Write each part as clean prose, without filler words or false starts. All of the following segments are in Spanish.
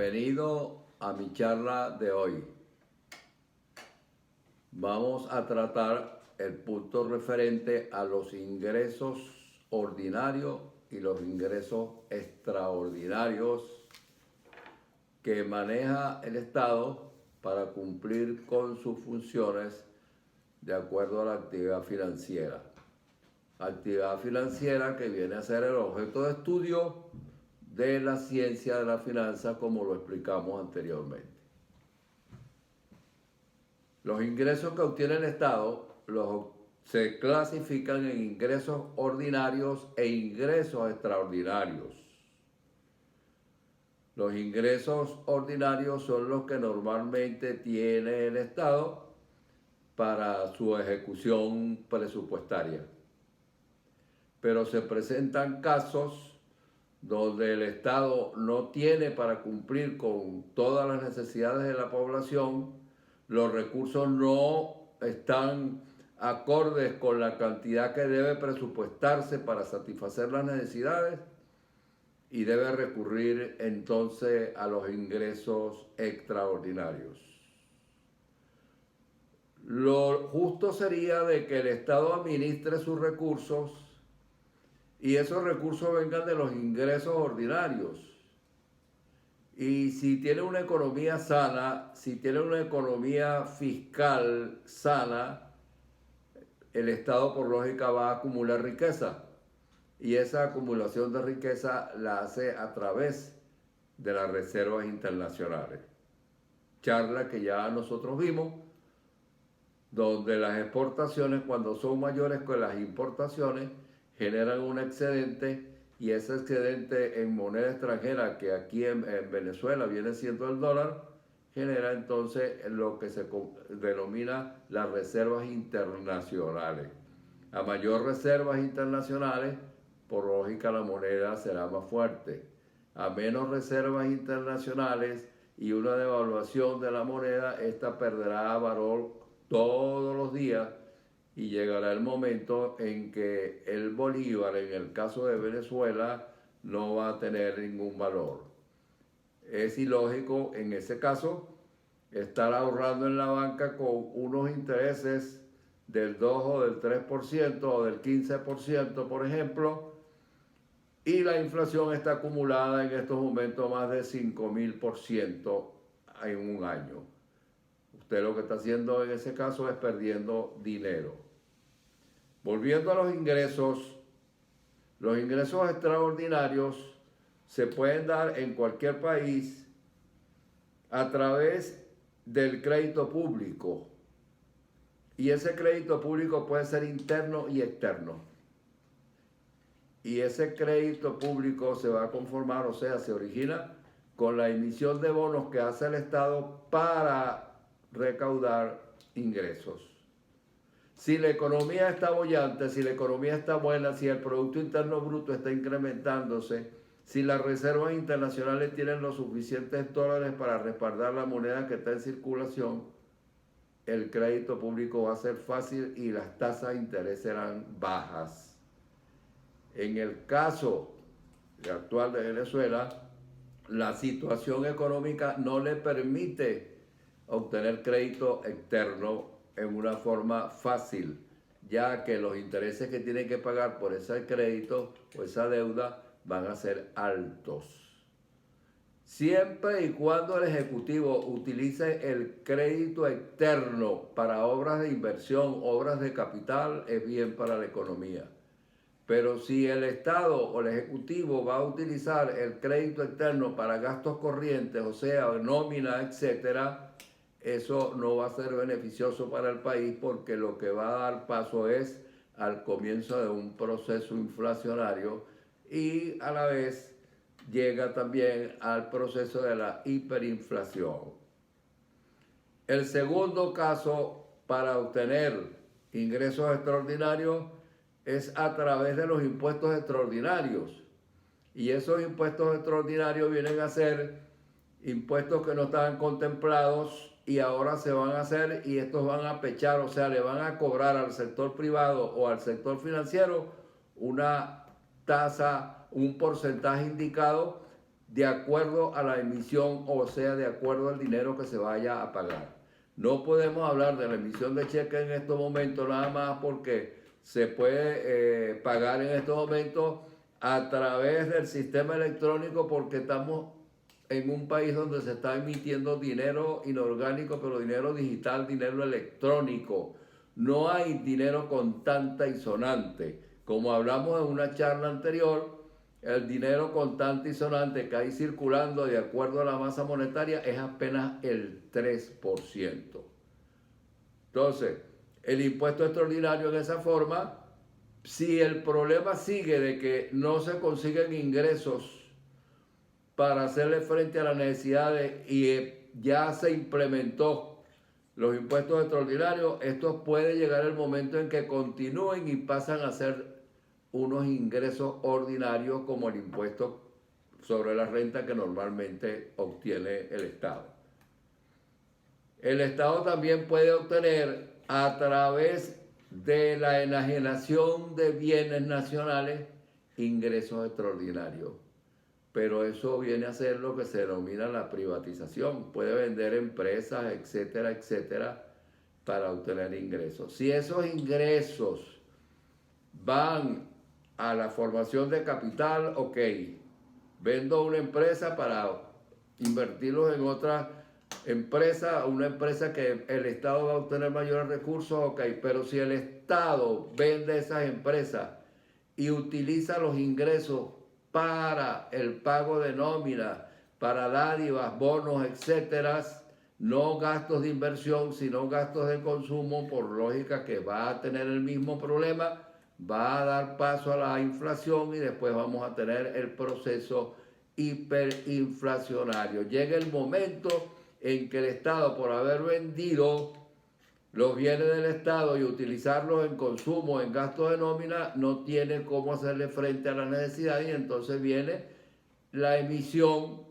Bienvenido a mi charla de hoy. Vamos a tratar el punto referente a los ingresos ordinarios y los ingresos extraordinarios que maneja el Estado para cumplir con sus funciones de acuerdo a la actividad financiera. Actividad financiera que viene a ser el objeto de estudio de la ciencia de la finanza, como lo explicamos anteriormente. Los ingresos que obtiene el Estado se clasifican en ingresos ordinarios e ingresos extraordinarios. Los ingresos ordinarios son los que normalmente tiene el Estado para su ejecución presupuestaria. Pero se presentan casos donde el Estado no tiene para cumplir con todas las necesidades de la población, los recursos no están acordes con la cantidad que debe presupuestarse para satisfacer las necesidades y debe recurrir entonces a los ingresos extraordinarios. Lo justo sería de que el Estado administre sus recursos y esos recursos vengan de los ingresos ordinarios. Y si tiene una economía sana, si tiene una economía fiscal sana, el Estado por lógica va a acumular riqueza. Y esa acumulación de riqueza la hace a través de las reservas internacionales. Charla que ya nosotros vimos, donde las exportaciones, cuando son mayores que las importaciones, generan un excedente, y ese excedente en moneda extranjera, que aquí en Venezuela viene siendo el dólar, genera entonces lo que se denomina las reservas internacionales. A mayor reservas internacionales, por lógica la moneda será más fuerte. A menos reservas internacionales y una devaluación de la moneda, esta perderá valor todos los días, y llegará el momento en que el bolívar, en el caso de Venezuela, no va a tener ningún valor. Es ilógico en ese caso estar ahorrando en la banca con unos intereses del 2 o del 3% o del 15%, por ejemplo, y la inflación está acumulada en estos momentos más de 5.000% en un año. Usted lo que está haciendo en ese caso es perdiendo dinero. Volviendo a los ingresos extraordinarios se pueden dar en cualquier país a través del crédito público. Y ese crédito público puede ser interno y externo. Y ese crédito público se va a conformar, o sea, se origina con la emisión de bonos que hace el Estado para recaudar ingresos. Si la economía está boyante, si la economía está buena, si el Producto Interno Bruto está incrementándose, si las reservas internacionales tienen los suficientes dólares para respaldar la moneda que está en circulación, el crédito público va a ser fácil y las tasas de interés serán bajas. En el caso actual de Venezuela, la situación económica no le permite obtener crédito externo en una forma fácil, ya que los intereses que tienen que pagar por ese crédito o esa deuda van a ser altos. Siempre y cuando el Ejecutivo utilice el crédito externo para obras de inversión, obras de capital, es bien para la economía. Pero si el Estado o el Ejecutivo va a utilizar el crédito externo para gastos corrientes, o sea, nómina, etcétera, eso no va a ser beneficioso para el país, porque lo que va a dar paso es al comienzo de un proceso inflacionario y a la vez llega también al proceso de la hiperinflación. El segundo caso para obtener ingresos extraordinarios es a través de los impuestos extraordinarios. Y esos impuestos extraordinarios vienen a ser impuestos que no estaban contemplados y ahora se van a hacer, y estos van a pechar, o sea, le van a cobrar al sector privado o al sector financiero una tasa, un porcentaje indicado de acuerdo a la emisión, o sea, de acuerdo al dinero que se vaya a pagar. No podemos hablar de la emisión de cheques en estos momentos nada más porque se puede pagar en estos momentos a través del sistema electrónico, porque estamos en un país donde se está emitiendo dinero inorgánico, pero dinero digital, dinero electrónico. No hay dinero contante y sonante. Como hablamos en una charla anterior, el dinero contante y sonante que hay circulando de acuerdo a la masa monetaria es apenas el 3%. Entonces, el impuesto extraordinario en esa forma, si el problema sigue de que no se consiguen ingresos para hacerle frente a las necesidades y ya se implementó los impuestos extraordinarios, esto puede llegar el momento en que continúen y pasan a ser unos ingresos ordinarios como el impuesto sobre la renta que normalmente obtiene el Estado. El Estado también puede obtener a través de la enajenación de bienes nacionales ingresos extraordinarios. Pero eso viene a ser lo que se denomina la privatización. Puede vender empresas, etcétera, etcétera, para obtener ingresos. Si esos ingresos van a la formación de capital, ok, vendo una empresa para invertirlos en otra empresa, una empresa que el Estado va a obtener mayores recursos, ok, pero si el Estado vende esas empresas y utiliza los ingresos para el pago de nómina, para dádivas, bonos, etcétera, no gastos de inversión, sino gastos de consumo, por lógica que va a tener el mismo problema, va a dar paso a la inflación y después vamos a tener el proceso hiperinflacionario. Llega el momento en que el Estado, por haber vendido los bienes del Estado y utilizarlos en consumo, en gastos de nómina, no tiene cómo hacerle frente a la necesidad, y entonces viene la emisión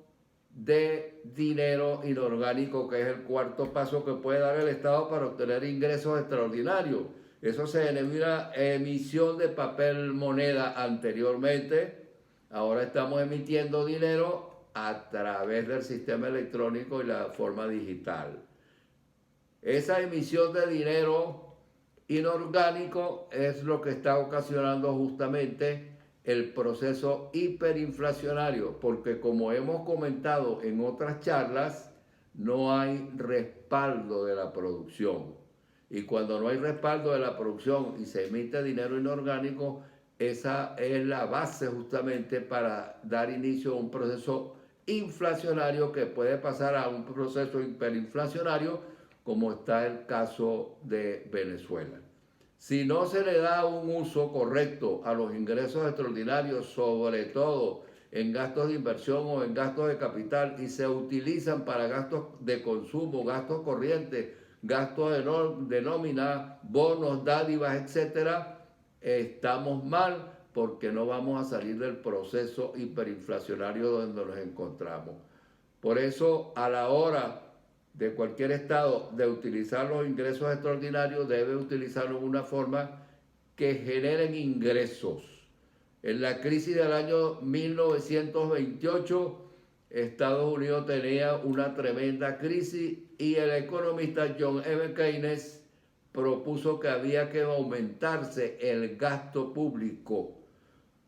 de dinero inorgánico, que es el cuarto paso que puede dar el Estado para obtener ingresos extraordinarios. Eso se denomina emisión de papel moneda anteriormente. Ahora estamos emitiendo dinero a través del sistema electrónico y la forma digital. Esa emisión de dinero inorgánico es lo que está ocasionando justamente el proceso hiperinflacionario, porque como hemos comentado en otras charlas, no hay respaldo de la producción. Y cuando no hay respaldo de la producción y se emite dinero inorgánico, esa es la base justamente para dar inicio a un proceso inflacionario que puede pasar a un proceso hiperinflacionario, como está el caso de Venezuela. Si no se le da un uso correcto a los ingresos extraordinarios, sobre todo en gastos de inversión o en gastos de capital, y se utilizan para gastos de consumo, gastos corrientes, gastos de nómina, bonos, dádivas, etcétera, estamos mal, porque no vamos a salir del proceso hiperinflacionario donde nos encontramos. Por eso, a la hora de cualquier Estado de utilizar los ingresos extraordinarios, debe utilizarlo en una forma que generen ingresos. En la crisis del año 1928, Estados Unidos tenía una tremenda crisis y el economista John F. Keynes propuso que había que aumentarse el gasto público,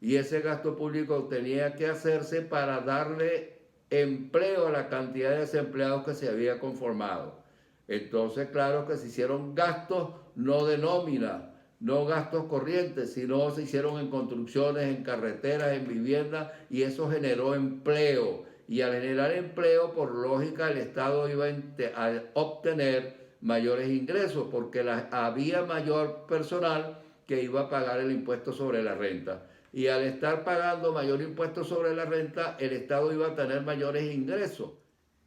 y ese gasto público tenía que hacerse para darle empleo a la cantidad de desempleados que se había conformado. Entonces, claro que se hicieron gastos no de nómina, no gastos corrientes, sino se hicieron en construcciones, en carreteras, en viviendas, y eso generó empleo. Y al generar empleo, por lógica, el Estado iba a obtener mayores ingresos, porque había mayor personal que iba a pagar el impuesto sobre la renta. Y al estar pagando mayor impuesto sobre la renta, el Estado iba a tener mayores ingresos.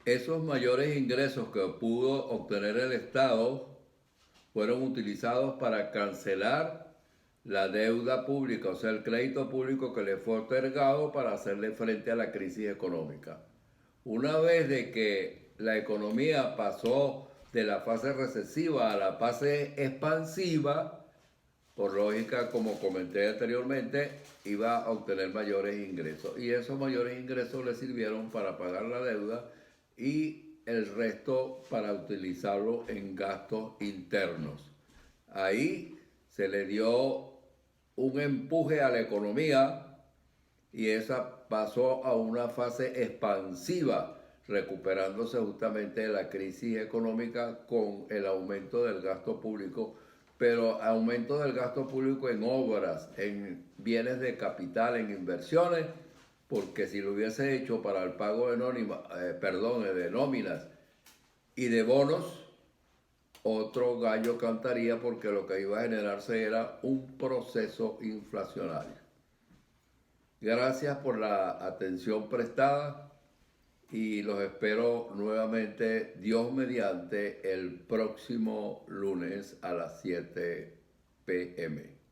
Esos mayores ingresos que pudo obtener el Estado fueron utilizados para cancelar la deuda pública, o sea, el crédito público que le fue otorgado para hacerle frente a la crisis económica. Una vez de que la economía pasó de la fase recesiva a la fase expansiva, por lógica, como comenté anteriormente, iba a obtener mayores ingresos. Y esos mayores ingresos le sirvieron para pagar la deuda y el resto para utilizarlo en gastos internos. Ahí se le dio un empuje a la economía y esa pasó a una fase expansiva, recuperándose justamente de la crisis económica con el aumento del gasto público, pero aumento del gasto público en obras, en bienes de capital, en inversiones, porque si lo hubiese hecho para el pago de, de nóminas y de bonos, otro gallo cantaría porque lo que iba a generarse era un proceso inflacionario. Gracias por la atención prestada y los espero nuevamente, Dios mediante, el próximo lunes a las 7 p.m.